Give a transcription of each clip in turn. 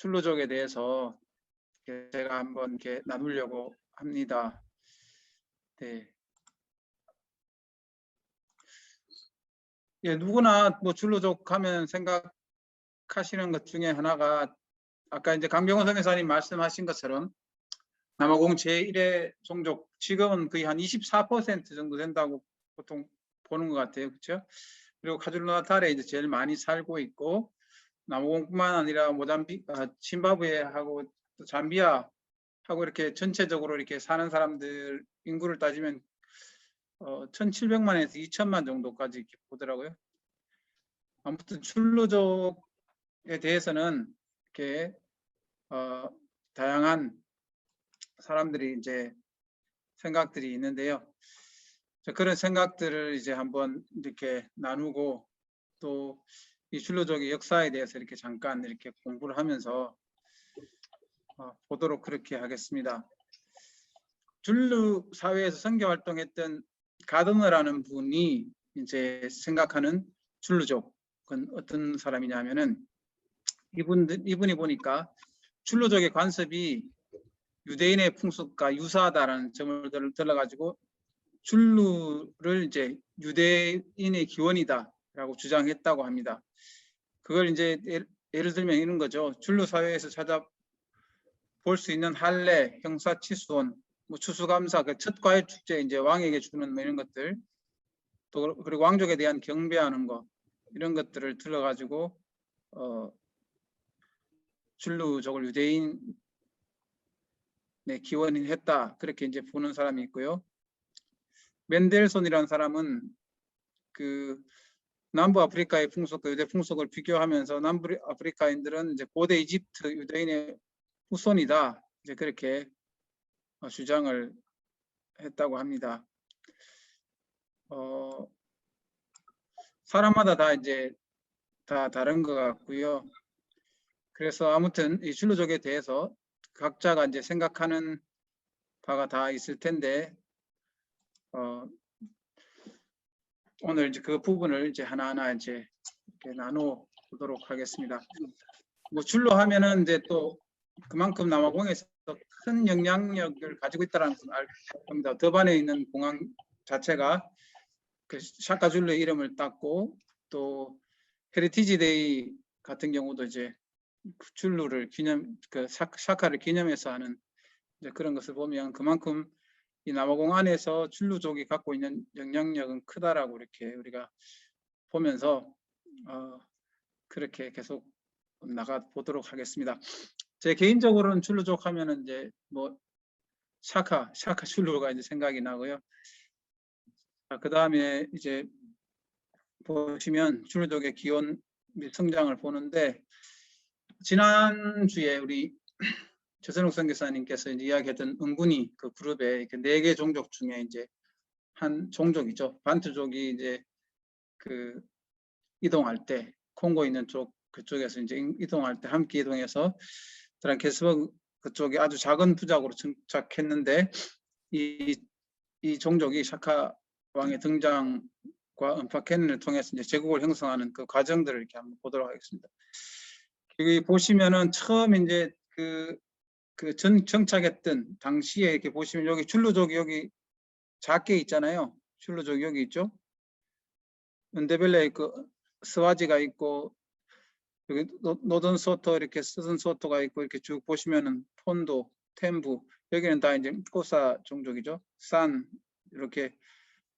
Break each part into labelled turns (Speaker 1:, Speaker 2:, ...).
Speaker 1: 출루족에 대해서 제가 한번 이렇게 나누려고 합니다. 네. 예, 누구나 뭐 출루족 하면 생각하시는 것 중에 하나가 아까 이제 강병호 선교사님 말씀하신 것처럼 남아공 제1의 종족, 지금은 거의 한 24% 정도 된다고 보통 보는 것 같아요. 그렇죠? 그리고 카줄루나탈에 이제 제일 많이 살고 있고, 남아공뿐만 아니라 짐바브웨하고 또 잠비아하고 이렇게 전체적으로 이렇게 사는 사람들 인구를 따지면 1,700만에서 2,000만 정도까지 이렇게 보더라고요. 아무튼 출루족에 대해서는 이렇게 다양한 사람들이 이제 생각들이 있는데요. 그런 생각들을 이제 한번 이렇게 나누고 또 이 출루족의 역사에 대해서 이렇게 잠깐 이렇게 공부를 하면서 보도록 그렇게 하겠습니다. 줄루 사회에서 선교 활동했던 가드너라는 분이 이제 생각하는 줄루족은 어떤 사람이냐면은 이분이 보니까 줄루족의 관습이 유대인의 풍습과 유사하다라는 점을 들어가지고 줄루를 이제 유대인의 기원이다라고 주장했다고 합니다. 그걸 이제 예를 들면 이런 거죠. 줄루 사회에서 찾아볼 수 있는 할례, 형사치수원, 뭐 추수감사, 그 첫 과일 축제 이제 왕에게 주는 뭐 이런 것들, 또 그리고 왕족에 대한 경배하는 거 이런 것들을 들어가지고 줄루족을 유대인의 기원이 했다 그렇게 이제 보는 사람이 있고요. 맨델손이라는 사람은 그 남부 아프리카의 풍속과 유대 풍속을 비교하면서 남부 아프리카인들은 이제 고대 이집트 유대인의 후손이다 이제 그렇게 주장을 했다고 합니다. 사람마다 다 이제 다 다른 것 같고요. 그래서 아무튼 이 줄루족에 대해서 각자가 이제 생각하는 바가 다 있을 텐데 오늘 이제 그 부분을 이제 하나하나 이제 이렇게 나눠 보도록 하겠습니다. 뭐 줄로 하면은 이제 또 그만큼 남아공에서 큰 영향력을 가지고 있다는 것을 알 겁니다. 더반에 있는 공항 자체가 그 샤카줄루의 이름을 땄고 또 헤리티지 데이 같은 경우도 이제 줄루를 그 샤카를 기념해서 하는 이제 그런 것을 보면 그만큼 이 남아공 안에서 줄루족이 갖고 있는 영향력은 크다라고 이렇게 우리가 보면서 그렇게 계속 나가 보도록 하겠습니다. 제 개인적으로는 줄루족 하면은 이제 뭐 샤카 줄루가 이제 생각이 나고요. 그 다음에 이제 보시면 줄루족의 기원 및 성장을 보는데 지난주에 우리 최선욱 선교사님께서 이제 이야기했던 응군이 그 그룹의 4개 종족 중에 이제 한 종족이죠. 반투족이 이제 그 이동할 때 콩고 있는 쪽 그쪽에서 이제 이동할 때 함께 이동해서 드랑케스버그 그쪽에 아주 작은 부작으로 정착했는데 이 종족이 샤카 왕의 등장과 은파케넨을 통해서 이제 제국을 형성하는 그 과정들을 이렇게 한번 보도록 하겠습니다. 여기 보시면은 처음 이제 정착했던 당시에 이렇게 보시면 여기 줄루족이 여기 작게 있잖아요. 줄루족이 여기 있죠. 은데벨레 그 스와지가 있고 여기 노던 소토 이렇게 스슨 소토가 있고 이렇게 쭉 보시면은 폰도, 템부 여기는 다 이제 코사 종족이죠. 산 이렇게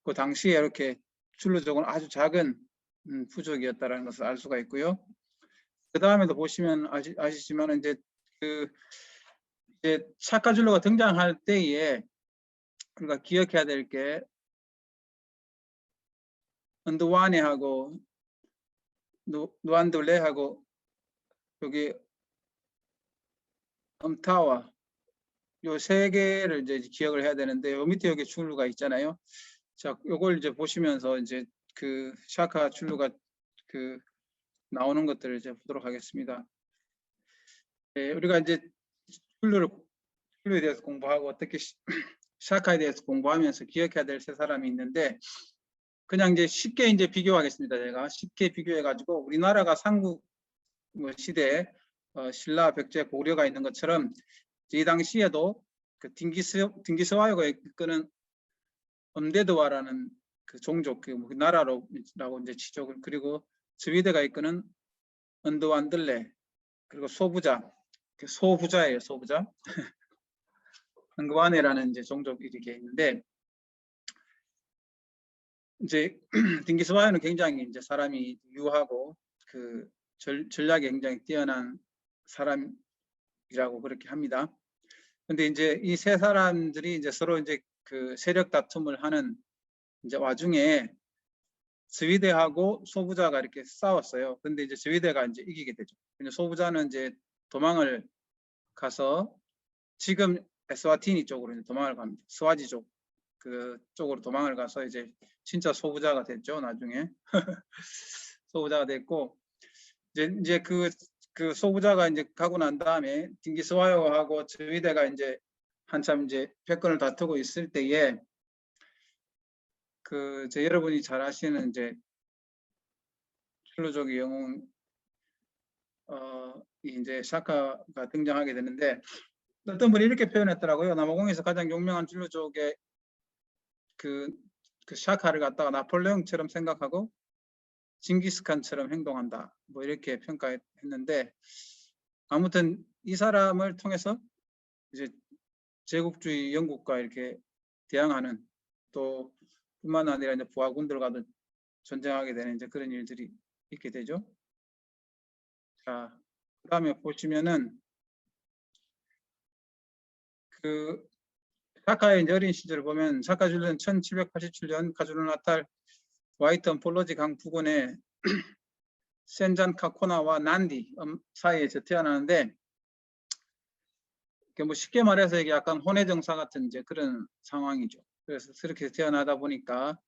Speaker 1: 그 당시에 이렇게 줄루족은 아주 작은 부족이었다라는 것을 알 수가 있고요. 그 다음에도 보시면 아시지만 이제 이제 샤카줄루가 등장할 때에 우리가 기억해야 될 게 은두와네하고 누안둘레하고 여기 음타와 요 3개를 이제 기억을 해야 되는데 요 밑에 여기 줄루가 있잖아요. 자, 요걸 이제 보시면서 이제 그 샤카 줄루가 그 나오는 것들을 이제 보도록 하겠습니다. 네, 우리가 이제 줄루에 대해서 공부하고 어떻게 샤카에 대해서 공부하면서 기억해야 될 3사람이 있는데 그냥 이제 쉽게 이제 비교하겠습니다. 제가 쉽게 비교해 가지고 우리나라가 삼국 시대에 신라, 백제, 고려가 있는 것처럼 이 당시에도 그 딩기스와이가 이끄는 엄데드와라는 그 종족, 그 나라라고 이제 치죠. 그리고 스위드가 이끄는 언드완들레, 그리고 소부자예요, 소부자. 응그와네라는 이제 종족이 이렇게 있는데, 이제 딩기스와이는 굉장히 이제 사람이 유하고 그 전략이 굉장히 뛰어난 사람이라고 그렇게 합니다. 근데 이제 이 세 사람들이 이제 서로 이제 그 세력 다툼을 하는 이제 와중에 스위드하고 소부자가 이렇게 싸웠어요. 근데 이제 스위드가 이제 이기게 되죠. 근데 소부자는 이제 도망을 가서 지금 에스와티니 쪽으로 이제 도망을 갑니다. 스와지족 그 쪽으로 도망을 가서 이제 진짜 소부자가 됐죠. 나중에 소부자가 됐고 이제 그 소부자가 이제 가고 난 다음에 딩기스와요하고 스위드가 이제 한참 이제 패권을 다투고 있을 때에 그 여러분이 잘 아시는 이제 슐루족의 영웅 이제 샤카가 등장하게 되는데 어떤 분이 이렇게 표현했더라고요. 남아공에서 가장 유명한 슐루족의 그 샤카를 갖다가 나폴레옹처럼 생각하고 징기스칸처럼 행동한다. 뭐 이렇게 평가했는데 아무튼 이 사람을 통해서 이제 제국주의 영국과 이렇게 대항하는 또 뿐만 아니라 이제 부하군들과도 전쟁하게 되는 이제 그런 일들이 있게 되죠. 자, 그다음에 보시면은 그 샤카의 이제 어린 시절을 보면 샤카 줄리는 1787년 카주르나탈 와이턴 폴로지 강 부근에 센잔 카코나와 난디 사이에서 태어나는데 뭐 쉽게 말해서 이게 약간 혼외정사 같은 이제 그런 상황이죠. 그래서 그렇게 태어나다 보니까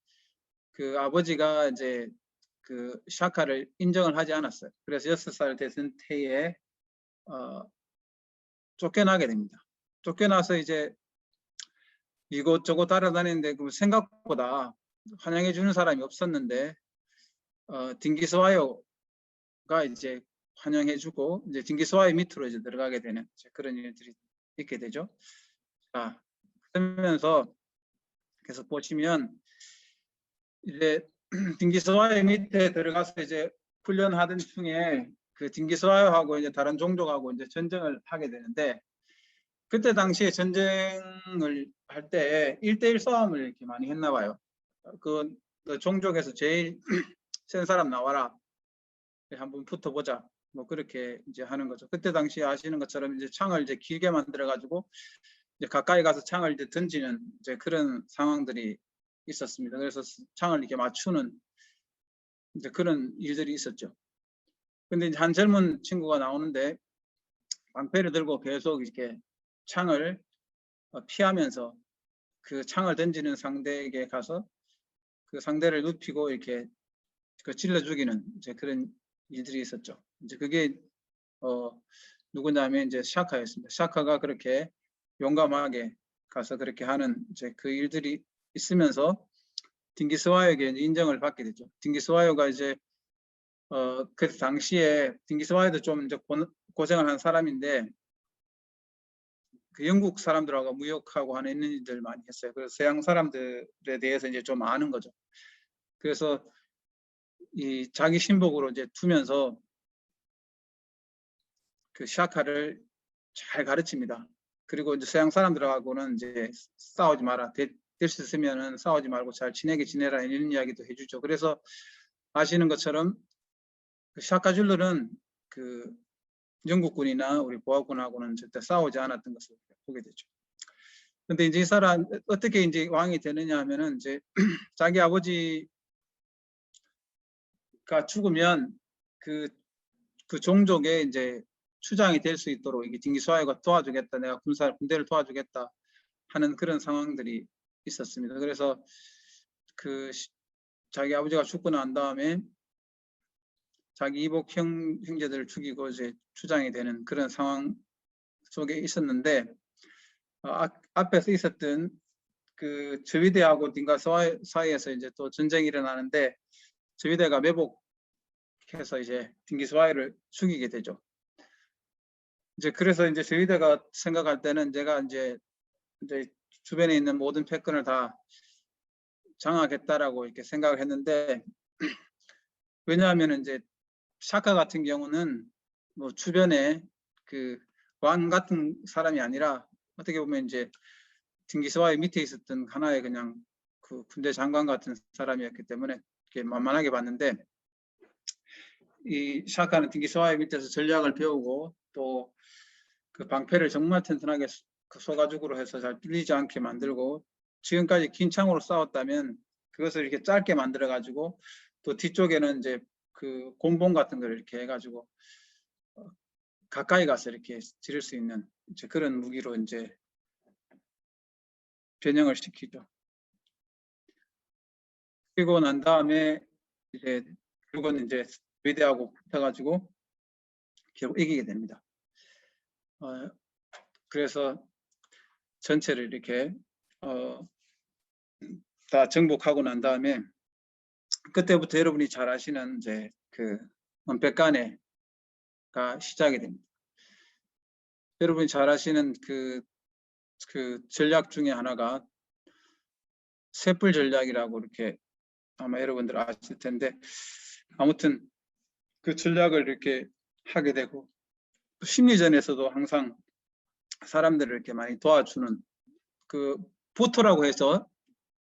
Speaker 1: 그 아버지가 이제 그 샤카를 인정을 하지 않았어요. 그래서 6살 됐을 때에 쫓겨나게 됩니다. 쫓겨나서 이제 이곳저곳 따라다니는데 그 생각보다 환영해 주는 사람이 없었는데 딩기스와요가 이제 환영해 주고 이제 딩기스와요 밑으로 이제 들어가게 되는 그런 일들이 있게 되죠. 자, 그러면서 계속 보시면 이제 딩기스와요 밑에 들어가서 이제 훈련하던 중에 그 딩기스와요하고 이제 다른 종족하고 이제 전쟁을 하게 되는데 그때 당시에 전쟁을 할 때 1대1 싸움을 이렇게 많이 했나 봐요. 그 종족에서 제일 센 사람 나와라. 한번 붙어보자. 뭐 그렇게 이제 하는 거죠. 그때 당시에 아시는 것처럼 이제 창을 이제 길게 만들어 가지고 이제 가까이 가서 창을 이제 던지는 이제 그런 상황들이 있었습니다. 그래서 창을 이렇게 맞추는 이제 그런 일들이 있었죠. 근데 이제 한 젊은 친구가 나오는데 방패를 들고 계속 이렇게 창을 피하면서 그 창을 던지는 상대에게 가서 그 상대를 눕히고 이렇게 그 찔러 죽이는 이제 그런 일들이 있었죠. 이제 그게 누구냐면 이제 샤카였습니다. 샤카가 그렇게 용감하게 가서 그렇게 하는 이제 그 일들이 있으면서 딩기스와요에게 인정을 받게 되죠. 딩기스와요가 이제 그 당시에 딩기스와요도 좀 이제 고생을 한 사람인데 그 영국 사람들하고 무역하고 하는 일들 많이 했어요. 그래서 서양 사람들에 대해서 이제 좀 아는 거죠. 그래서 이 자기 신복으로 이제 두면서 그 샤카를 잘 가르칩니다. 그리고 이제 서양 사람들하고는 이제 싸우지 마라. 될 수 있으면은 싸우지 말고 잘 지내게 지내라 이런 이야기도 해주죠. 그래서 아시는 것처럼 그 샤카줄르는 그 영국군이나 우리 보아군하고는 절대 싸우지 않았던 것을 보게 되죠. 근데 이제 이 사람 어떻게 이제 왕이 되느냐 하면은 이제 자기 아버지가 죽으면 그 종족의 이제 추장이 될 수 있도록 이게 딩기스와요가 도와주겠다, 내가 군대를 도와주겠다 하는 그런 상황들이 있었습니다. 그래서 그 자기 아버지가 죽고 난 다음에 자기 이복 형제들을 죽이고 이제 추장이 되는 그런 상황 속에 있었는데 앞에서 있었던 그 저위대하고 딩가 사이에서 이제 또 전쟁이 일어나는데 저위대가 매복해서 이제 딩기스와요를 죽이게 되죠. 이제 그래서 이제 저희가 생각할 때는 제가 이제 주변에 있는 모든 패권을 다 장악했다라고 이렇게 생각을 했는데 왜냐하면 이제 샤카 같은 경우는 뭐 주변에 그 왕 같은 사람이 아니라 어떻게 보면 이제 징기스와의 밑에 있었던 하나의 그냥 그 군대 장관 같은 사람이었기 때문에 이렇게 만만하게 봤는데 이 샤카는 징기스와의 밑에서 전략을 배우고 또 그 방패를 정말 튼튼하게 그 소가죽으로 해서 잘 뚫리지 않게 만들고 지금까지 긴 창으로 싸웠다면 그것을 이렇게 짧게 만들어 가지고 또 뒤쪽에는 이제 그 곤봉 같은 걸 이렇게 해가지고 가까이 가서 이렇게 지를 수 있는 이제 그런 무기로 이제 변형을 시키죠. 그리고 난 다음에 이제 결국은 이제 위대하고 붙어가지고 결국 이기게 됩니다. 그래서 전체를 이렇게 다 정복하고 난 다음에 그때부터 여러분이 잘 아시는 이제 그 은폐가네가 시작이 됩니다. 여러분이 잘 아시는 그 전략 중에 하나가 셋불 전략이라고 이렇게 아마 여러분들 아실 텐데 아무튼 그 전략을 이렇게 하게 되고 심리전에서도 항상 사람들을 이렇게 많이 도와주는 그 보토라고 해서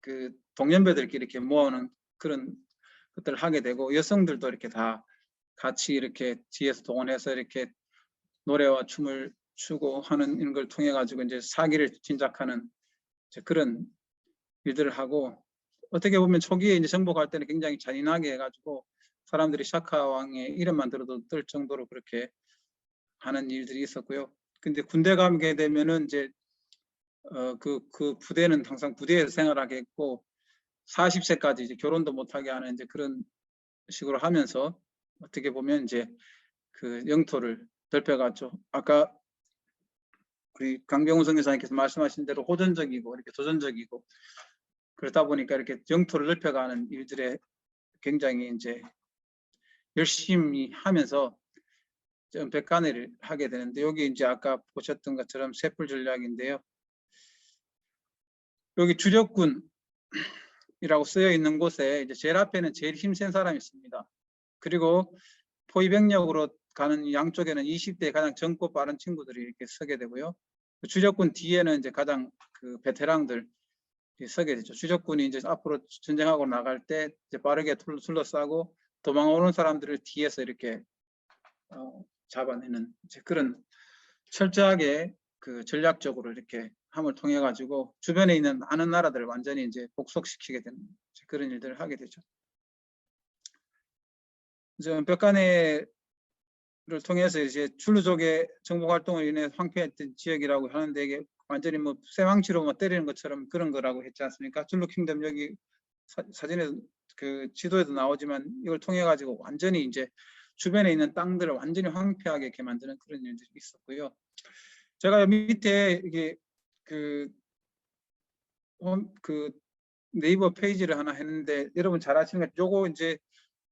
Speaker 1: 그 동년배들끼리 이렇게 모아오는 그런 것들을 하게 되고 여성들도 이렇게 다 같이 이렇게 뒤에서 동원해서 이렇게 노래와 춤을 추고 하는 이런 걸 통해 가지고 이제 사기를 진작하는 이제 그런 일들을 하고 어떻게 보면 초기에 이제 정복할 때는 굉장히 잔인하게 해가지고 사람들이 샤카 왕의 이름만 들어도 떨 정도로 그렇게 하는 일들이 있었고요. 근데 군대 가게 되면은 이제 그 부대는 항상 부대에서 생활하게 했고 40세까지 이제 결혼도 못하게 하는 이제 그런 식으로 하면서 어떻게 보면 이제 그 영토를 넓혀갔죠. 아까 우리 강병우 선교사님께서 말씀하신 대로 호전적이고 이렇게 도전적이고 그러다 보니까 이렇게 영토를 넓혀가는 일들에 굉장히 이제 열심히 하면서 백간회를 하게 되는데 여기 이제 아까 보셨던 것처럼 셋불 전략인데요. 여기 주력군이라고 쓰여 있는 곳에 이제 제일 앞에는 제일 힘센 사람이 있습니다. 그리고 포위병력으로 가는 양쪽에는 20대 가장 젊고 빠른 친구들이 이렇게 서게 되고요. 주력군 뒤에는 이제 가장 그 베테랑들 서게 되죠. 주력군이 이제 앞으로 전쟁하고 나갈 때 이제 빠르게 둘러싸고 도망오는 사람들을 뒤에서 이렇게 잡아내는 이제 그런 철저하게 그 전략적으로 이렇게 함을 통해 가지고 주변에 있는 많은 나라들을 완전히 이제 복속시키게 되는 그런 일들을 하게 되죠. 이제 벽간회를 통해서 이제 줄루족의 정복 활동을 인해 황폐했던 지역이라고 하는데 이게 완전히 뭐 쇠망치로 뭐 때리는 것처럼 그런 거라고 했지 않습니까? 줄루 킹덤 여기 사진에 그 지도에도 나오지만 이걸 통해 가지고 완전히 이제 주변에 있는 땅들을 완전히 황폐하게 이렇게 만드는 그런 일들이 있었고요. 제가 밑에 이게 그 네이버 페이지를 하나 했는데 여러분 잘 아시는 것 요거 이제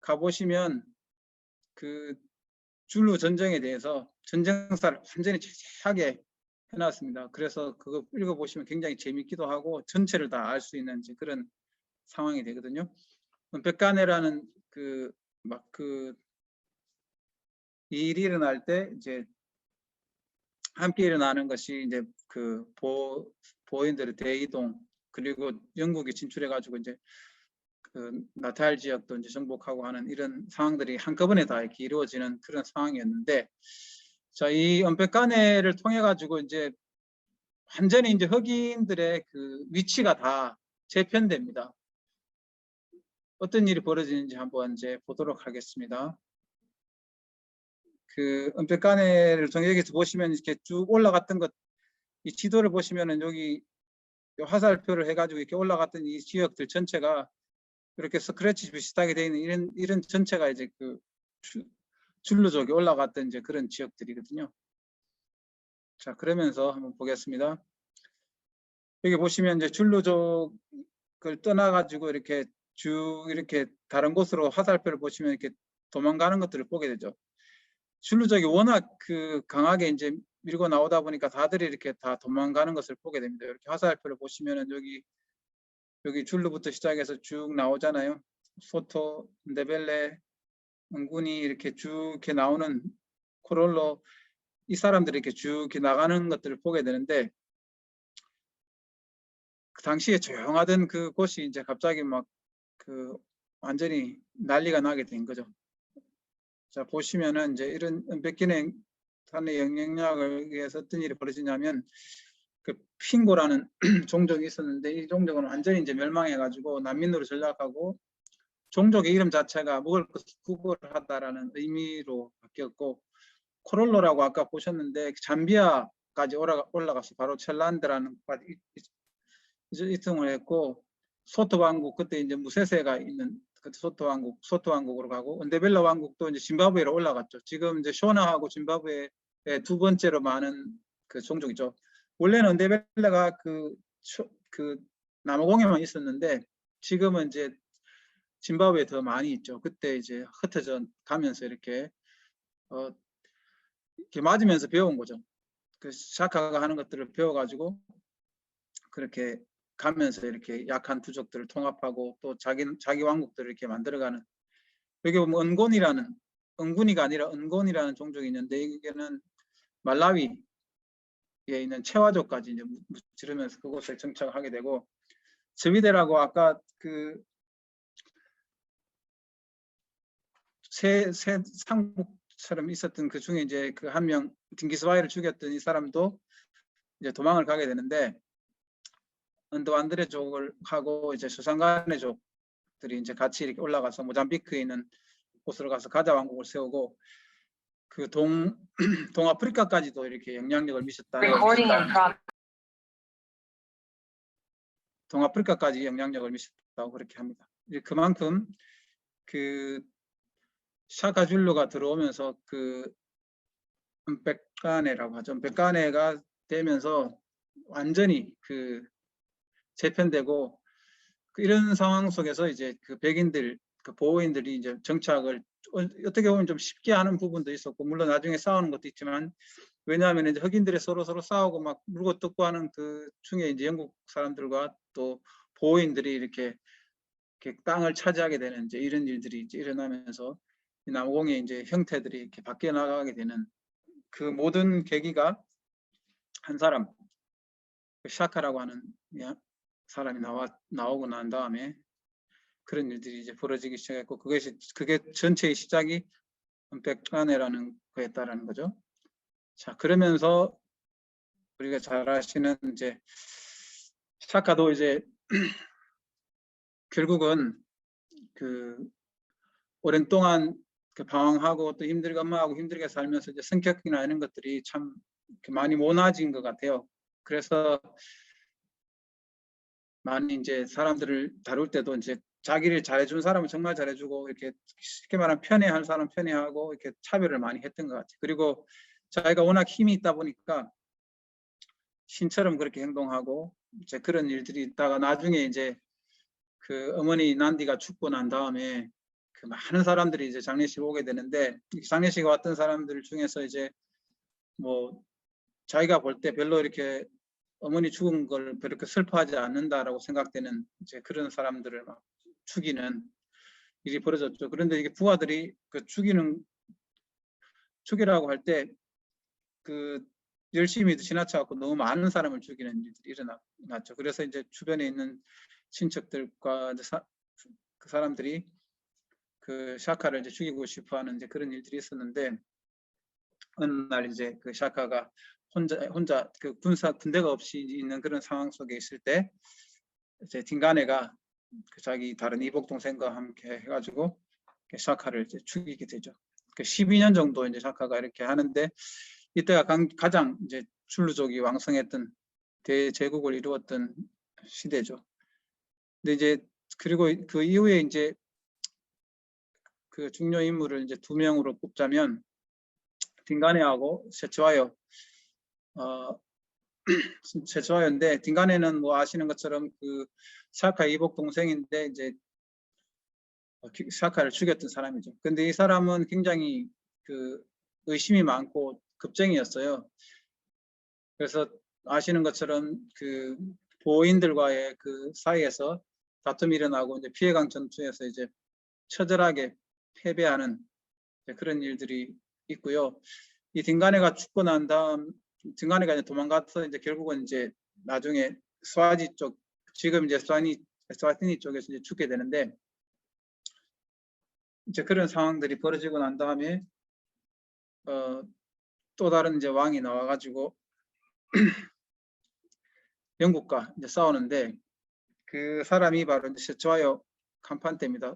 Speaker 1: 가보시면 그 줄루 전쟁에 대해서 전쟁사를 완전히 자세하게 해놨습니다. 그래서 그거 읽어보시면 굉장히 재밌기도 하고 전체를 다 알 수 있는 이제 그런 상황이 되거든요. 백간회라는 일이 일어날 때 이제 함께 일어나는 것이 이제 그 보인들의 대이동 그리고 영국이 진출해가지고 이제 그 나탈 지역도 이제 정복하고 하는 이런 상황들이 한꺼번에 다 이렇게 이루어지는 그런 상황이었는데, 자, 이 은폐간회를 통해 가지고 이제 완전히 이제 흑인들의 그 위치가 다 재편됩니다. 어떤 일이 벌어지는지 한번 이제 보도록 하겠습니다. 그 은폐간회를 통해 여기서 보시면 이렇게 쭉 올라갔던 것, 이 지도를 보시면은 여기 화살표를 해가지고 이렇게 올라갔던 이 지역들 전체가 이렇게 스크래치 비슷하게 되어 있는 이런 전체가 이제 그 줄루족이 올라갔던 이제 그런 지역들이거든요. 자, 그러면서 한번 보겠습니다. 여기 보시면 이제 줄루족을 떠나가지고 이렇게 쭉 이렇게 다른 곳으로 화살표를 보시면 이렇게 도망가는 것들을 보게 되죠. 줄루족이 워낙 그 강하게 이제 밀고 나오다 보니까 다들 이렇게 다 도망가는 것을 보게 됩니다. 이렇게 화살표를 보시면은 여기 줄루부터 시작해서 쭉 나오잖아요. 소토, 네벨레, 응군이 이렇게 쭉 이렇게 나오는 코롤로 이 사람들이 이렇게 쭉 이렇게 나가는 것들을 보게 되는데, 그 당시에 조용하던 그 곳이 이제 갑자기 막 그 완전히 난리가 나게 된 거죠. 자, 보시면은 이제 이런 은백기내 산의 영향력을 위해서 어떤 일이 벌어지냐면, 그 핑고라는 종족이 있었는데 이 종족은 완전히 이제 멸망해가지고 난민으로 전락하고 종족의 이름 자체가 먹을 것을 구걸하다라는 의미로 바뀌었고, 코롤로라고 아까 보셨는데 잠비아까지 올라가서 바로 첼란드라는 곳까지 이동을 했고, 소토 왕국 그때 이제 무세세가 있는 그 소토 왕국으로 가고, 은데벨라 왕국도 이제 짐바브웨로 올라갔죠. 지금 이제 쇼나하고 짐바브웨의 두 번째로 많은 그 종족이죠. 원래는 은데벨라가 그 남아공에만 있었는데 지금은 이제 짐바브웨에 더 많이 있죠. 그때 이제 흩어져 가면서 이렇게 이렇게 맞으면서 배운 거죠. 그 샤카가 하는 것들을 배워가지고 그렇게 가면서 이렇게 약한 부족들을 통합하고 또 자기 왕국들을 이렇게 만들어가는, 여기 보면 은군이가 아니라 은곤이라는 종족이 있는데, 이게는 말라위에 있는 체와족까지 이제 무찌르면서 그곳에 정착하게 되고, 저비데라고 아까 그 새 상국처럼 있었던 그 중에 이제 그 한 명 딩기스바이를 죽였던 이 사람도 이제 도망을 가게 되는데, 언더 안드레족을 하고 이제 수상간의족들이 이제 같이 이렇게 올라가서 모잠비크에 있는 곳으로 가서 가자 왕국을 세우고, 그 동아프리카까지도 이렇게 영향력을 미쳤다는, 동아프리카까지 영향력을 미쳤다고 그렇게 합니다. 그만큼 그 샤카줄루가 들어오면서 그 은백가네라고 하죠. 은백가네가 되면서 완전히 그 재편되고, 이런 상황 속에서 이제 그 백인들, 그 보호인들이 이제 정착을 어떻게 보면 좀 쉽게 하는 부분도 있었고, 물론 나중에 싸우는 것도 있지만, 왜냐하면 이제 흑인들이 서로 싸우고 막 물고 뜯고 하는 그 중에 이제 영국 사람들과 또 보호인들이 이렇게 땅을 차지하게 되는 이제 이런 일들이 이제 일어나면서 남공의 이제 형태들이 이렇게 바뀌어 나가게 되는 그 모든 계기가 한 사람, 그 샤카라고 하는 사람이 나오고 난 다음에 그런 일들이 이제 벌어지기 시작했고, 그게 전체의 시작이 은백가네라는 거였다라는 거죠. 자, 그러면서 우리가 잘 아시는 이제 샤카도 이제 결국은 그 오랜 동안 그 방황하고 또 엄마하고 힘들게 살면서 이제 성격이나 이런 것들이 참 많이 모나진 것 같아요. 그래서 많이 이제 사람들을 다룰 때도 이제 자기를 잘해준 사람은 정말 잘해주고, 이렇게 쉽게 말하면 편애할 사람 편애하고, 이렇게 차별을 많이 했던 것 같아요. 그리고 자기가 워낙 힘이 있다 보니까 신처럼 그렇게 행동하고, 이제 그런 일들이 있다가 나중에 이제 그 어머니 난디가 죽고 난 다음에 그 많은 사람들이 이제 장례식 오게 되는데, 장례식에 왔던 사람들 중에서 이제 뭐 자기가 볼 때 별로 이렇게 어머니 죽은 걸 그렇게 슬퍼하지 않는다라고 생각되는 이제 그런 사람들을 막 죽이는 일이 벌어졌죠. 그런데 이게 부하들이 그 죽이라고 할 때 그 열심히 지나쳐갖고 너무 많은 사람을 죽이는 일들이 일어났죠. 그래서 이제 주변에 있는 친척들과 그 사람들이 그 샤카를 이제 죽이고 싶어하는 이제 그런 일들이 있었는데, 어느 날 이제 그 샤카가 혼자 그 군대가 없이 있는 그런 상황 속에 있을 때 이제 딩가네가 그 자기 다른 이복 동생과 함께 해가지고 샤카를 이제 죽이게 되죠. 그 12년 정도 이제 샤카가 이렇게 하는데, 이때가 가장 이제 줄루족이 왕성했던 대제국을 이루었던 시대죠. 근데 이제 그리고 그 이후에 이제 그 중요 인물을 이제 두 명으로 꼽자면 딩가네하고 세츠와요. 세츠와요인데, 딩가네는 뭐 아시는 것처럼 그 샤카 이복 동생인데 이제 샤카를 죽였던 사람이죠. 근데 이 사람은 굉장히 그 의심이 많고 급쟁이였어요. 그래서 아시는 것처럼 그 보인들과의 그 사이에서 다툼이 일어나고 이제 피해강 전투에서 이제 처절하게 패배하는 그런 일들이 있고요. 이 딩가네가 죽고 난 다음 딩가네가 이제 도망가서 이제 결국은 이제 나중에 스와지 쪽, 지금 이제 스와티니 쪽에서 이제 죽게 되는데, 이제 그런 상황들이 벌어지고 난 다음에 또 다른 이제 왕이 나와가지고 영국과 이제 싸우는데, 그 사람이 바로 이제 세초아요 캄판테입니다.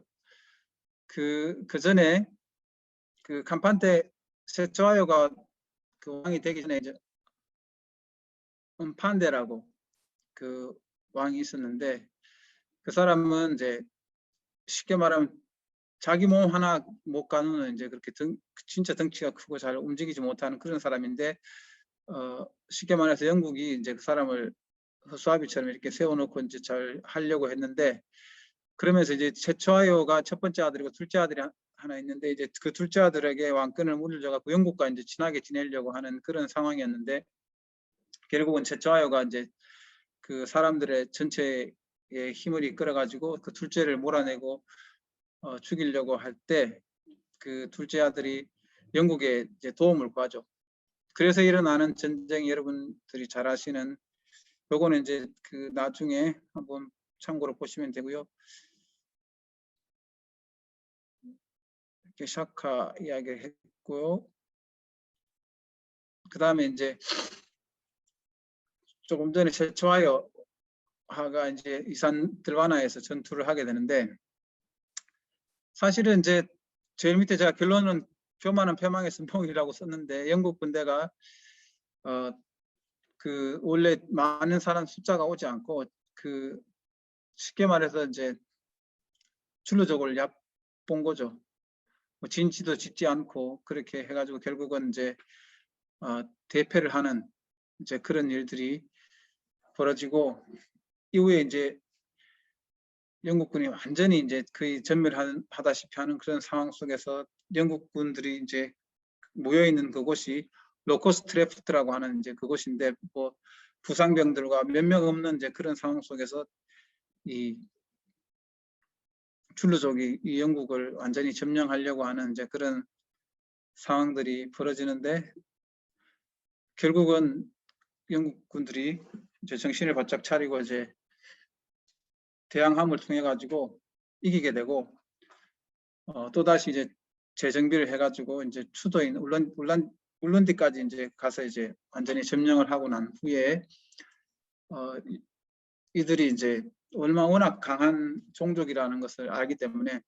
Speaker 1: 그 전에 그 캄판테 세초아요가 그 왕이 되기 전에 이제 음판데라고 그 왕이 있었는데, 그 사람은 이제 쉽게 말하면 자기 몸 하나 못 가누는 이제 그렇게 진짜 덩치가 크고 잘 움직이지 못하는 그런 사람인데, 쉽게 말해서 영국이 이제 그 사람을 허수아비처럼 이렇게 세워놓고 이제 잘 하려고 했는데, 그러면서 이제 세초아요가 첫 번째 아들이고 둘째 아들이 하나 있는데, 이제 그 둘째 아들에게 왕권을 물려줘갖고 영국과 이제 친하게 지내려고 하는 그런 상황이었는데, 결국은 세초아요가 이제 그 사람들의 전체의 힘을 이끌어가지고 그 둘째를 몰아내고 죽이려고 할 때 그 둘째 아들이 영국에 이제 도움을 구하죠. 그래서 일어나는 전쟁, 여러분들이 잘 아시는 요거는 이제 그 나중에 한번 참고로 보시면 되고요. 이렇게 샤카 이야기를 했고요. 그 다음에 이제 조금 전에 세초아요가 이제 이산 들바나에서 전투를 하게 되는데, 사실은 이제 제일 밑에 제가 결론은 교만은 패망의 선봉이라고 썼는데, 영국 군대가 그 원래 많은 사람 숫자가 오지 않고 그 쉽게 말해서 이제 줄로족을 얕본 거죠. 뭐 진지도 짓지 않고 그렇게 해가지고 결국은 이제 대패를 하는 이제 그런 일들이 벌어지고, 이후에 이제 영국군이 완전히 이제 거의 전멸하다시피 하는 그런 상황 속에서 영국군들이 이제 모여 있는 그곳이 로코스트레프트라고 하는 이제 그곳인데, 뭐 부상병들과 몇 명 없는 이제 그런 상황 속에서 이 줄루족이 이 영국을 완전히 점령하려고 하는 이제 그런 상황들이 벌어지는데, 결국은 영국군들이 이제 정신을 바짝 차리고 이제 대항함을 통해 가지고 이기게 되고, 또 다시 이제 재정비를 해가지고 이제 수도인 울란디까지 이제 가서 이제 완전히 점령을 하고 난 후에 이들이 이제 워낙 강한 종족이라는 것을 알기 때문에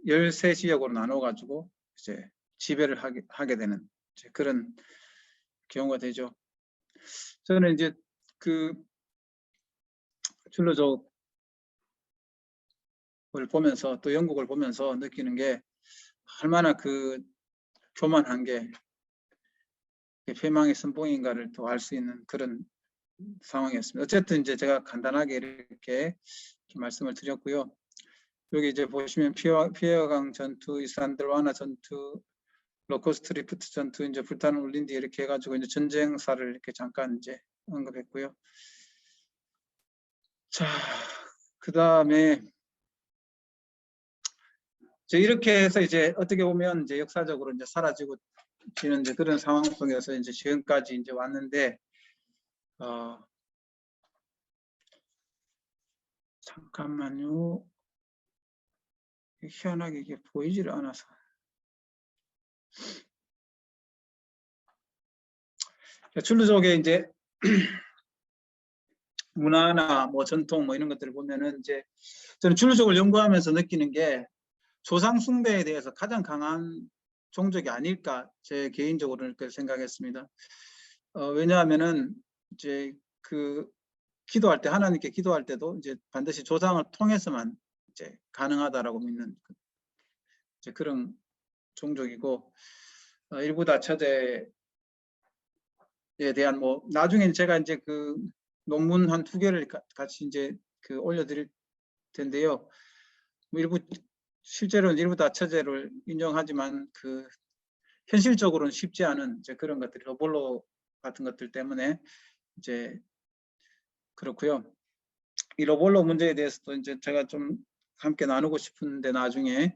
Speaker 1: 13지역으로 나눠 가지고 이제 지배를 하게 되는 이제 그런 경우가 되죠. 저는 이제 그 줄로족을 보면서 또 영국을 보면서 느끼는 게 얼마나 그 교만한 게 패망의 선봉인가를 또 알 수 있는 그런 상황이었습니다. 어쨌든 이제 제가 간단하게 이렇게 말씀을 드렸고요. 여기 이제 보시면 피어강 전투, 이산들와나 전투, 로코스트리프트 전투, 이제 불타는 울린디 이렇게 해가지고 이제 전쟁사를 이렇게 잠깐 이제 언급했고요. 자, 그 다음에 이렇게 해서 이제 어떻게 보면 이제 역사적으로 이제 사라지고 지는 이제 그런 상황 속에서 이제 지금까지 이제 왔는데, 잠깐만요. 희한하게 이게 보이지를 않아서. 줄루족의 이제 문화나 뭐 전통 뭐 이런 것들을 보면은 이제 저는 줄루족을 연구하면서 느끼는 게 조상 숭배에 대해서 가장 강한 종족이 아닐까, 제 개인적으로는 그렇게 생각했습니다. 왜냐하면은 이제 그 기도할 때, 하나님께 기도할 때도 이제 반드시 조상을 통해서만 이제 가능하다라고 믿는 이제 그런 종족이고, 일부 다처제에 대한 뭐 나중에 제가 이제 그 논문 한 2개를 같이 이제 그 올려드릴 텐데요. 뭐 실제로는 일부 다처제를 인정하지만 그 현실적으로는 쉽지 않은 이제 그런 것들이 로볼로 같은 것들 때문에 이제 그렇고요. 이 로볼로 문제에 대해서도 이제 제가 좀 함께 나누고 싶은데 나중에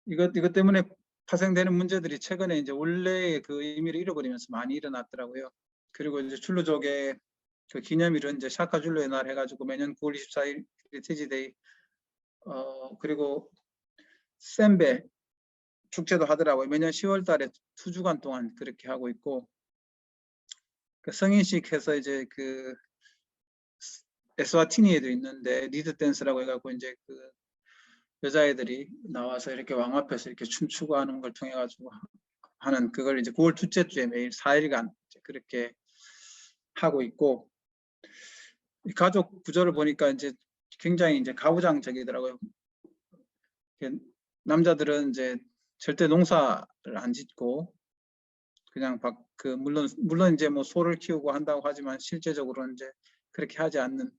Speaker 1: 이것 때문에 파생되는 문제들이 최근에 이제 원래의 그 의미를 잃어버리면서 많이 일어났더라고요. 그리고 이제 줄루족의 그 기념일은 이제 샤카줄루의 날 해가지고 매년 9월 24일 리티지데이 그리고 셈베 축제도 하더라고요. 매년 10월 달에 2주간 동안 그렇게 하고 있고 그 성인식 해서 이제 그 에스와티니에도 있는데 리드 댄스라고 해갖고 이제 그 여자애들이 나와서 이렇게 왕 앞에서 이렇게 춤추고 하는 걸 통해 가지고 하는 그걸 이제 9월 둘째 주에 매일 4일간 그렇게 하고 있고 가족 구조를 보니까 이제 굉장히 이제 가부장적이더라고요. 남자들은 이제 절대 농사를 안 짓고 그냥 물론 이제 뭐 소를 키우고 한다고 하지만 실제적으로는 이제 그렇게 하지 않는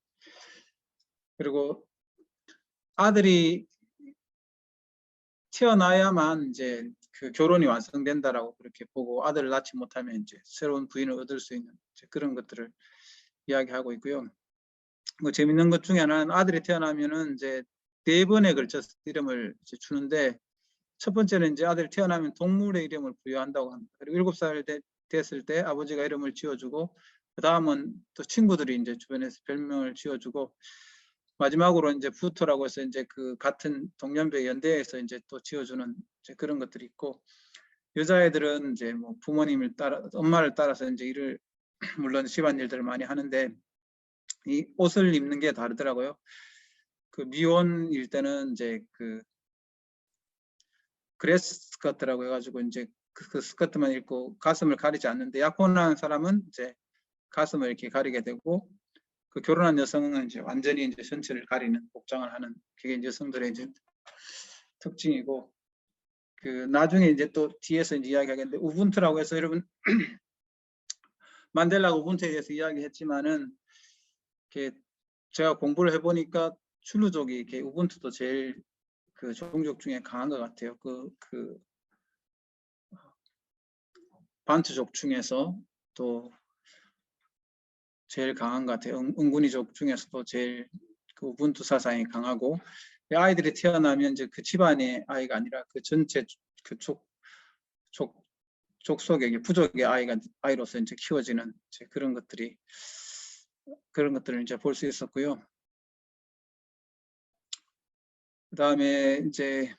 Speaker 1: 그리고 아들이 태어나야만 이제 그 결혼이 완성된다라고 그렇게 보고 아들을 낳지 못하면 이제 새로운 부인을 얻을 수 있는 그런 것들을 이야기하고 있고요. 뭐 재밌는 것 중에 하나는 아들이 태어나면은 이제 4번에 걸쳐서 이름을 이제 주는데 첫 번째는 이제 아들이 태어나면 동물의 이름을 부여한다고 합니다. 그리고 7살 됐을 때 아버지가 이름을 지어주고 그 다음은 또 친구들이 이제 주변에서 별명을 지어주고 마지막으로 이제 부토라고 해서 이제 그 같은 동년배 연대에서 이제 또 지어주는 이제 그런 것들이 있고 여자애들은 이제 뭐 부모님을 따라 엄마를 따라서 이제 일을 물론 집안일들을 많이 하는데 이 옷을 입는 게 다르더라고요. 그 미혼일 때는 이제 그 그레스 스커트라고 해가지고 이제 그 스커트만 입고 가슴을 가리지 않는데 약혼한 사람은 이제 가슴을 이렇게 가리게 되고 그 결혼한 여성은 이제 완전히 이제 전체를 가리는 복장을 하는 그게 이제 여성들의 이제 특징이고 그 나중에 이제 또 뒤에서 이제 이야기하겠는데 우분투라고 해서 여러분 만델라가 우분투에 대해서 이야기했지만은 이렇게 제가 공부를 해보니까 출루족이 이렇게 우분투도 제일 그 종족 중에 강한 것 같아요. 그 반투족 중에서 또 제일 강한 것 같아요. 응구니족 중에서도 제일 그 우분투 사상이 강하고 아이들이 태어나면 이제 그 집안의 아이가 아니라 그 전체 그 족속의 부족의 아이로서 이제 키워지는 이제 그런 것들을 이제 볼 수 있었고요. 그 다음에 이제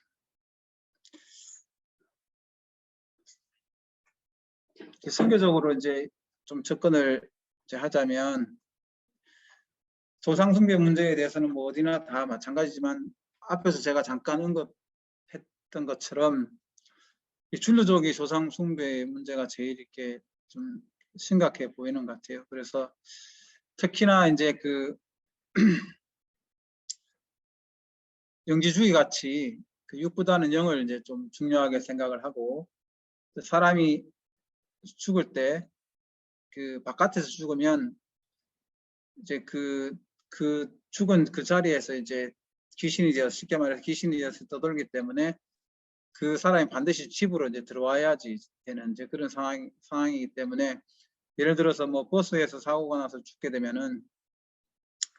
Speaker 1: 선교적으로 이제 좀 접근을 이제 하자면 조상 숭배 문제에 대해서는 뭐 어디나 다 마찬가지지만 앞에서 제가 잠깐 언급했던 것처럼 이 줄루족이 조상 숭배 문제가 제일 이렇게 좀 심각해 보이는 것 같아요. 그래서 특히나 이제 그 영지주의 같이 그 육보다는 영을 이제 좀 중요하게 생각을 하고 사람이 죽을 때 그 바깥에서 죽으면 이제 그 죽은 그 자리에서 이제 귀신이 되어서 쉽게 말해서 귀신이 되어서 떠돌기 때문에 그 사람이 반드시 집으로 이제 들어와야지 되는 이제 그런 상황이기 때문에 예를 들어서 뭐 버스에서 사고가 나서 죽게 되면은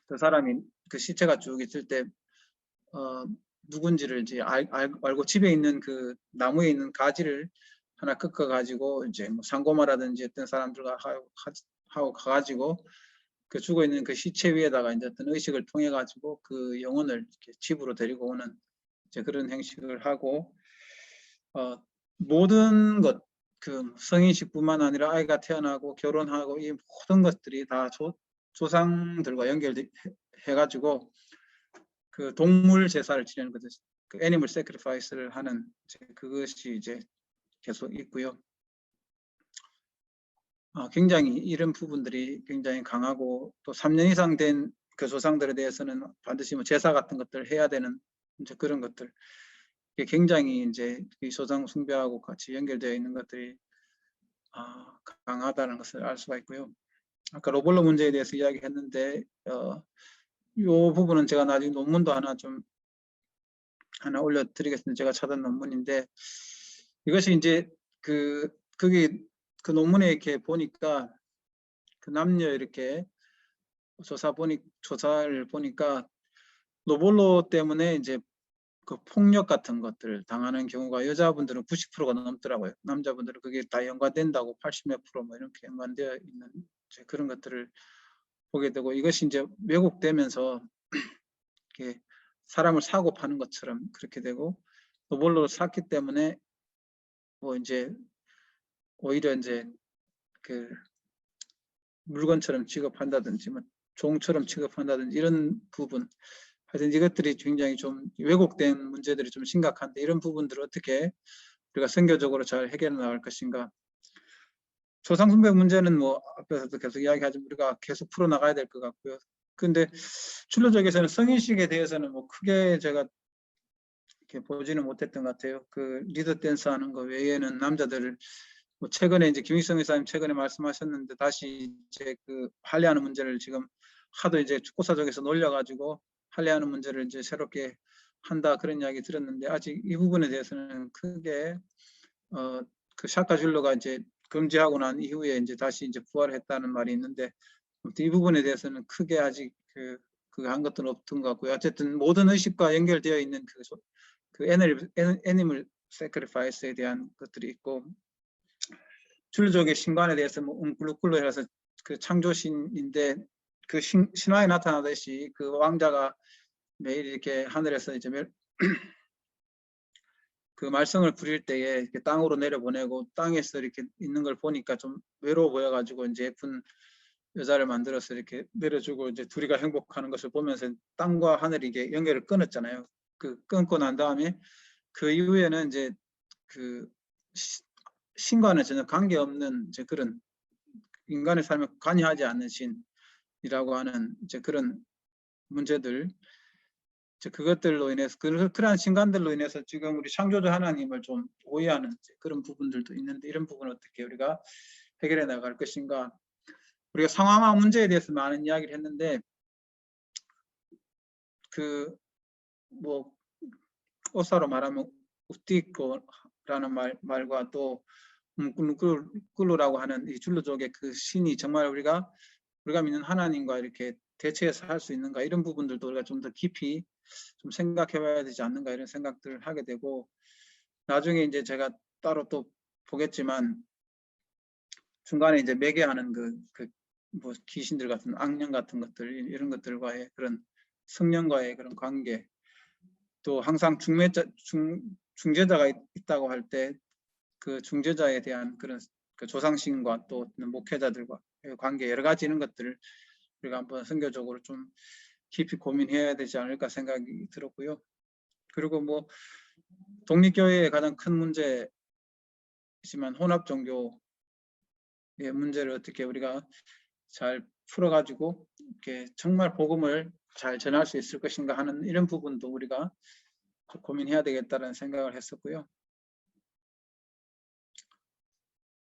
Speaker 1: 그 사람이 그 시체가 쭉 있을 때 누군지를 이제 알고 집에 있는 그 나무에 있는 가지를 하나 꺾어 가지고 이제 뭐 상고마라든지 어떤 사람들과 하고 가가지고 그 죽어 있는 그 시체 위에다가 이제 어떤 의식을 통해 가지고 그 영혼을 이렇게 집으로 데리고 오는 이제 그런 행식을 하고 모든 것 그 성인식뿐만 아니라 아이가 태어나고 결혼하고 이 모든 것들이 다 조상들과 연결해 가지고 그 동물 제사를 지내는 거죠. 그 애니멀 세크리파이스를 하는 그것이 이제 계속 있고요. 굉장히 이런 부분들이 굉장히 강하고 또 3년 이상 된 그 조상들에 대해서는 반드시 뭐 제사 같은 것들을 해야 되는 이제 그런 것들 굉장히 이제 이 조상 숭배하고 같이 연결되어 있는 것들이 강하다는 것을 알 수가 있고요. 아까 로볼로 문제에 대해서 이야기했는데 이 부분은 제가 나중에 논문도 하나 올려드리겠습니다. 제가 찾은 논문인데 이것이 이제 거기 그 논문에 이렇게 보니까 그 남녀 이렇게 조사를 보니까 노볼로 때문에 이제 그 폭력 같은 것들 당하는 경우가 여자분들은 90%가 넘더라고요. 남자분들은 그게 다 연관된다고 80몇 프로 뭐 이렇게 연관되어 있는 그런 것들을 보게 되고, 이것이 이제 왜곡되면서 이렇게 사람을 사고 파는 것처럼 그렇게 되고, 노볼로를 샀기 때문에 뭐 이제 오히려 이제 그 물건처럼 취급한다든지 뭐 종처럼 취급한다든지 이런 부분, 하여튼 이것들이 굉장히 좀 왜곡된 문제들이 좀 심각한데, 이런 부분들을 어떻게 우리가 선교적으로 잘 해결해 나갈 것인가. 조상숭배 문제는 뭐 앞에서도 계속 이야기하지만 우리가 계속 풀어나가야 될 것 같고요. 근데 출루족에서는 성인식에 대해서는 뭐 크게 제가 이렇게 보지는 못했던 것 같아요. 그 리더 댄스 하는 거 외에는 남자들을 뭐 최근에 이제 김익성 의사님 최근에 말씀하셨는데, 다시 이제 그 할례하는 문제를 지금 하도 이제 축구사족에서 놀려가지고 할례하는 문제를 이제 새롭게 한다 그런 이야기 들었는데, 아직 이 부분에 대해서는 크게 그 샤카줄로가 이제 금지하고 난 이후에 이제 다시 이제 부활했다는 말이 있는데, 이 부분에 대해서는 크게 아직 그거 한 것도 없던 것 같고요. 어쨌든 모든 의식과 연결되어 있는 그 애니멀 세크리파이스에 대한 것들이 있고, 줄족의 신관에 대해서 뭐 웅클루클루 해서 그 창조신인데, 그 신화에 나타나듯이 그 왕자가 매일 이렇게 하늘에서 이제 그 말썽을 부릴 때에 이렇게 땅으로 내려보내고 땅에서 이렇게 있는 걸 보니까 좀 외로워 보여가지고 이제 예쁜 여자를 만들어서 이렇게 내려주고 이제 둘이가 행복하는 것을 보면서 땅과 하늘이 이게 연결을 끊었잖아요. 그 끊고 난 다음에 그 이후에는 이제 그 신과는 전혀 관계없는 이제 그런 인간의 삶에 관여하지 않는 신이라고 하는 이제 그런 문제들, 이제 그것들로 인해서 그러한 신관들로 인해서 지금 우리 창조주 하나님을 좀 오해하는 그런 부분들도 있는데, 이런 부분을 어떻게 우리가 해결해 나갈 것인가. 우리가 상황화 문제에 대해서 많은 이야기를 했는데, 그 뭐 오사로 말하면 우티코라는 말과 또 꿀루라고 하는 이 줄루족의 그 신이 정말 우리가 믿는 하나님과 이렇게 대체해서 할 수 있는가, 이런 부분들도 우리가 좀 더 깊이 좀 생각해 봐야 되지 않는가, 이런 생각들을 하게 되고, 나중에 이제 제가 따로 또 보겠지만 중간에 이제 매개하는 뭐 귀신들 같은 악령 같은 것들, 이런 것들과의 그런 성령과의 그런 관계, 또 항상 중재자가 있다고 할 때 그 중재자에 대한 그런 그 조상신과 또 목회자들과 관계, 여러 가지 이런 것들을 우리가 한번 선교적으로 좀 깊이 고민해야 되지 않을까 생각이 들었고요. 그리고 뭐 독립교회의 가장 큰 문제지만 혼합 종교의 문제를 어떻게 우리가 잘 풀어가지고 이렇게 정말 복음을 잘 전할 수 있을 것인가 하는 이런 부분도 우리가 고민해야 되겠다는 생각을 했었고요.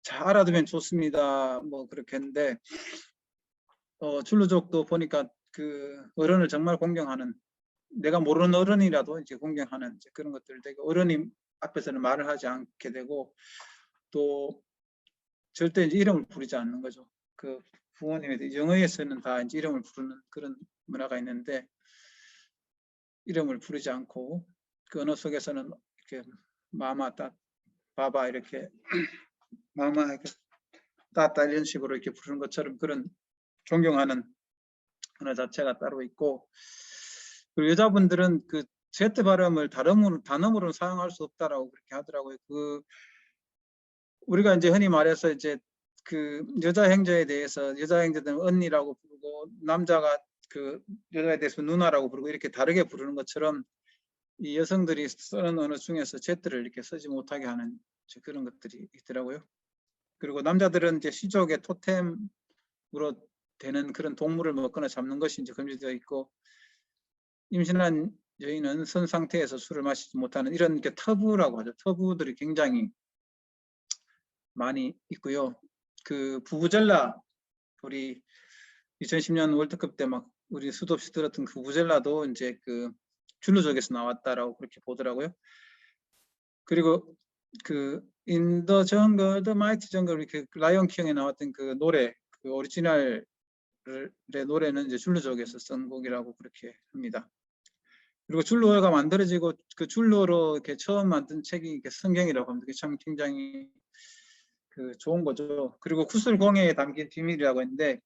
Speaker 1: 자, 알아두면 좋습니다. 뭐 그렇게 했는데, 줄루족도 보니까 그 어른을 정말 공경하는, 내가 모르는 어른이라도 이제 공경하는 이제 그런 것들 되고, 어른이 앞에서는 말을 하지 않게 되고, 또 절대 이제 이름을 부르지 않는 거죠. 그 부모님에 대해 영어에서는 다 이제 이름을 부르는 그런 문화가 있는데, 이름을 부르지 않고 그 언어 속에서는 이렇게 마마, 따, 바바 이렇게 마마, 따따 이런 식으로 이렇게 부르는 것처럼 그런 존경하는 언어 자체가 따로 있고, 그리고 여자분들은 그 Z 발음을 단어로는 사용할 수 없다라고 그렇게 하더라고요. 그 우리가 이제 흔히 말해서 이제 그 여자 행자에 대해서 여자 행자들은 언니라고 부르고, 남자가 그 여자에 대해서 누나라고 부르고, 이렇게 다르게 부르는 것처럼 이 여성들이 쓰는 언어 중에서 Z를 이렇게 쓰지 못하게 하는 그런 것들이 있더라고요. 그리고 남자들은 이제 시족의 토템으로 되는 그런 동물을 먹거나 잡는 것이 이제 금지되어 있고, 임신한 여인은 선 상태에서 술을 마시지 못하는 이런 게 터부라고 하죠. 터부들이 굉장히 많이 있고요. 그 부부젤라, 우리 2010년 월드컵 때 막 우리 수도 없이 들었던 그 부부젤라도 이제 그 줄루족에서 나왔다라고 그렇게 보더라고요. 그리고 그 In the Jungle, The Mighty Jungle, 그 라이언 킹에 나왔던 그 노래, 그 오리지널의 노래는 이제 줄루족에서 쓴 곡이라고 그렇게 합니다. 그리고 줄루어가 만들어지고 그 줄루어로 이렇게 처음 만든 책이 이렇게 성경이라고 합니다. 그게 참 굉장히 그 좋은 거죠. 그리고 구슬공예에 담긴 비밀이라고 했는데,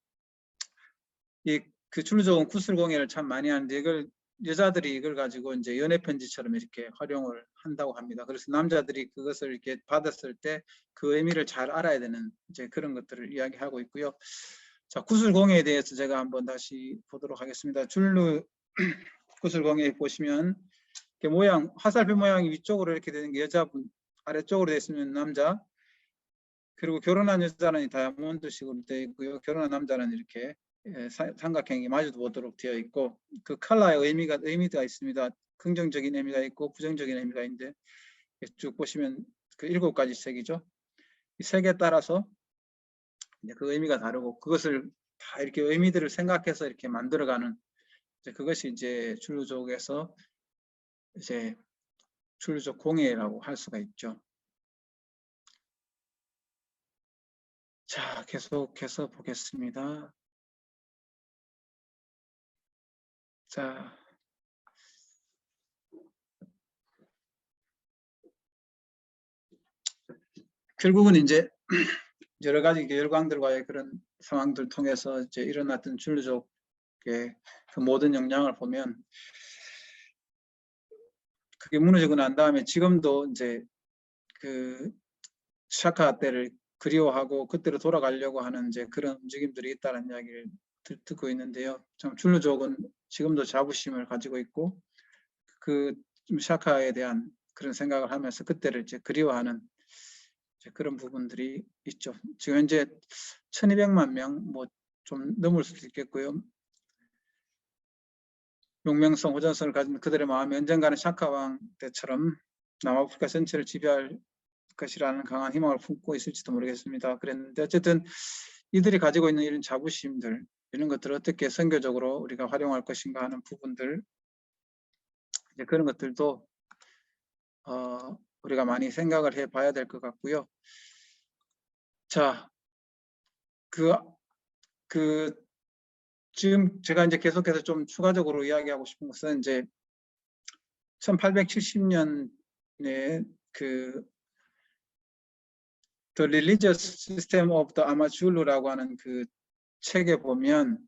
Speaker 1: 이 그 줄루족은 구슬공예를 참 많이 하는데 이걸 여자들이 이걸 가지고 이제 연애 편지처럼 이렇게 활용을 한다고 합니다. 그래서 남자들이 그것을 이렇게 받았을 때 그 의미를 잘 알아야 되는 이제 그런 것들을 이야기하고 있고요. 자, 구슬공예에 대해서 제가 한번 다시 보도록 하겠습니다. 줄루 구슬공예 보시면 이렇게 모양, 화살표 모양이 위쪽으로 이렇게 되는 게 여자분, 아래쪽으로 되어 있으면 남자, 그리고 결혼한 여자는 다이아몬드식으로 되어 있고요. 결혼한 남자는 이렇게 삼각형이 마주도 보도록 되어 있고, 그 컬러의 의미가 있습니다. 긍정적인 의미가 있고 부정적인 의미가 있는데, 쭉 보시면 그 7가지 색이죠. 이 색에 따라서 이제 그 의미가 다르고, 그것을 다 이렇게 의미들을 생각해서 이렇게 만들어가는, 이제 그것이 이제 줄루족에서 이제 줄루족 공예라고 할 수가 있죠. 자, 계속해서 보겠습니다. 자, 결국은 이제 여러 가지 열강들과의 그런 상황들 통해서 이제 일어났던 줄루족의 그 모든 영향을 보면, 그게 무너지고 난 다음에 지금도 이제 그 샤카 때를 그리워하고 그때로 돌아가려고 하는 이제 그런 움직임들이 있다는 이야기를 듣고 있는데요. 참 줄루족은 지금도 자부심을 가지고 있고, 그 샤카에 대한 그런 생각을 하면서 그때를 이제 그리워하는 이제 그런 부분들이 있죠. 지금 현재 1200만 명, 뭐 좀 넘을 수도 있겠고요. 용맹성, 호전성을 가진 그들의 마음이 언젠가는 샤카왕 때처럼 남아프리카 전체를 지배할 것이라는 강한 희망을 품고 있을지도 모르겠습니다. 그랬는데 어쨌든 이들이 가지고 있는 이런 자부심들, 이런 것들을 어떻게 선교적으로 우리가 활용할 것인가 하는 부분들, 이제 그런 것들도 우리가 많이 생각을 해봐야 될 것 같고요. 자, 지금 제가 이제 계속해서 좀 추가적으로 이야기하고 싶은 것은 이제 1870년에 그 The Religious System of the Amazulu라고 하는 그 책에 보면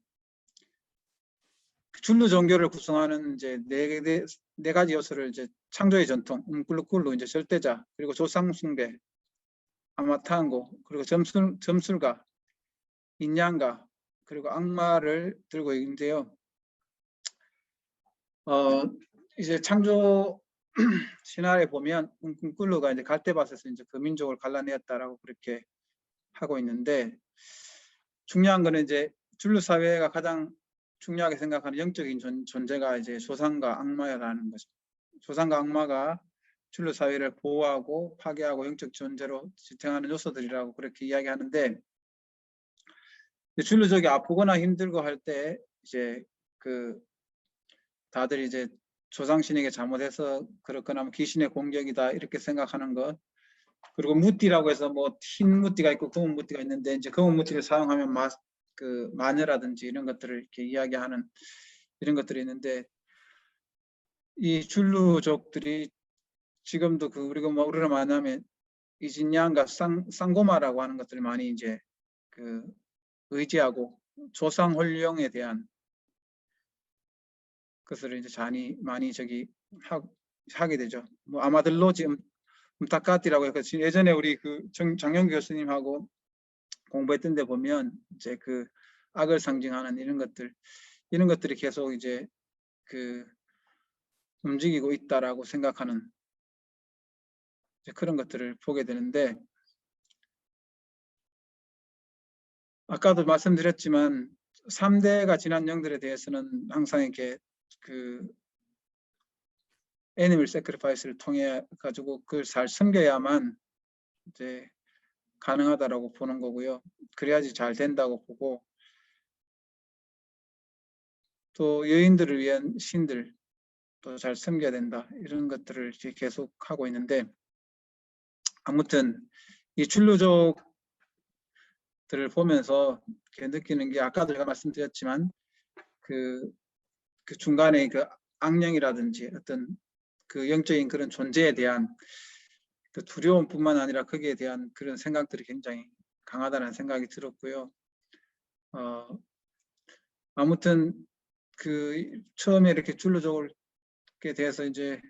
Speaker 1: 줄루 종교를 구성하는 이제 네 가지 요소를 이제 창조의 전통, 꿀루꿀루 이제 절대자, 그리고 조상 숭배, 아마타한고, 그리고 점술가, 인양가, 그리고 악마를 들고 있는데요. 이제 창조 신화에 보면 꿀루가 이제 갈대밭에서 이제 그 민족을 갈라내었다라고 그렇게 하고 있는데, 중요한 거는 이제 줄루 사회가 가장 중요하게 생각하는 영적인 존재가 이제 조상과 악마라는 거죠. 조상과 악마가 줄루 사회를 보호하고 파괴하고 영적 존재로 지탱하는 요소들이라고 그렇게 이야기하는데, 줄루족이 아프거나 힘들고 할 때 이제 그 다들 이제 조상신에게 잘못해서 그렇거나 뭐 귀신의 공격이다 이렇게 생각하는 것, 그리고 무띠라고 해서 뭐 흰 무띠가 있고 검은 무띠가 있는데, 이제 검은 무띠를 사용하면 그 마녀라든지 이런 것들을 이렇게 이야기하는 이런 것들이 있는데, 이 줄루족들이 지금도 그 우리가 뭐 우리로 말하면 이진양과 쌍고마라고 하는 것들을 많이 이제 그 의지하고 조상 혼령에 대한 것을 이제 많이 하게 되죠. 뭐 아마들로 지금 음타카티라고 해서 예전에 우리 그 장영규 교수님하고 공부했던 데 보면 이제 그 악을 상징하는 이런 것들이 계속 이제 그 움직이고 있다라고 생각하는 그런 것들을 보게 되는데, 아까도 말씀드렸지만 3대가 지난 영들에 대해서는 항상 이렇게 그 애니멀 세크리파이스를 통해 가지고 그걸 잘 섬겨야만 이제 가능하다라고 보는 거고요. 그래야지 잘 된다고 보고, 또 여인들을 위한 신들 또 잘 섬겨야 된다, 이런 것들을 이제 계속 하고 있는데, 아무튼 이 출루족들을 보면서 이렇게 느끼는 게 아까도 제가 말씀드렸지만 그 중간에 그 악령이라든지 어떤 그 영적인 그런 존재에 대한 그 두려움뿐만 아니라 거기에 대한 그런 생각들이 굉장히 강하다는 생각이 들었고요. 아무튼 그 처음에 이렇게 출루족에 대해서 이제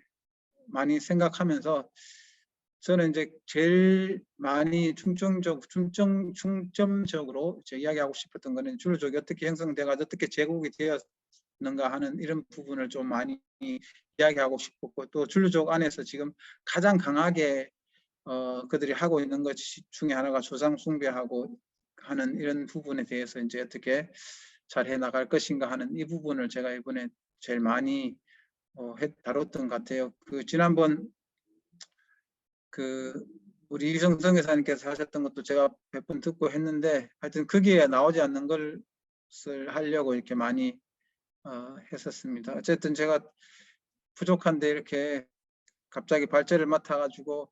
Speaker 1: 많이 생각하면서 저는 이제 제일 많이 중점적으로 이제 이야기하고 싶었던 거는 출루족이 어떻게 형성돼가지고 어떻게 제국이 되었는가 하는 이런 부분을 좀 많이 이야기하고 싶었고, 또 출루족 안에서 지금 가장 강하게 그들이 하고 있는 것 중에 하나가 조상 숭배하고 하는 이런 부분에 대해서 이제 어떻게 잘 해나갈 것인가 하는 이 부분을 제가 이번에 제일 많이 다뤘던 것 같아요. 그 지난번 그 우리 이성성 회사님께서 하셨던 것도 제가 몇 번 듣고 했는데, 하여튼 거기에 나오지 않는 것을 하려고 이렇게 많이 했었습니다. 어쨌든 제가 부족한데 이렇게 갑자기 발제를 맡아가지고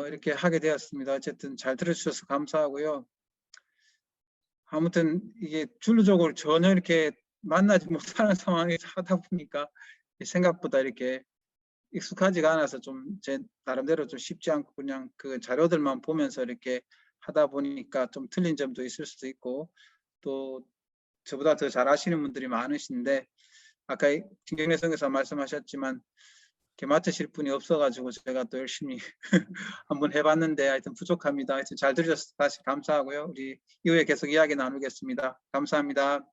Speaker 1: 이렇게 하게 되었습니다. 어쨌든 잘 들어주셔서 감사하고요. 아무튼 이게 줄루족을 전혀 이렇게 만나지 못하는 상황에서 하다 보니까 생각보다 이렇게 익숙하지가 않아서 좀 제 나름대로 좀 쉽지 않고 그냥 그 자료들만 보면서 이렇게 하다 보니까 좀 틀린 점도 있을 수도 있고, 또 저보다 더 잘 아시는 분들이 많으신데 아까 김경래 선교사 말씀하셨지만 이렇게 맡으실 분이 없어가지고 제가 또 열심히 한번 해봤는데 하여튼 부족합니다. 하여튼 잘 들으셔서 다시 감사하고요. 우리 이후에 계속 이야기 나누겠습니다. 감사합니다.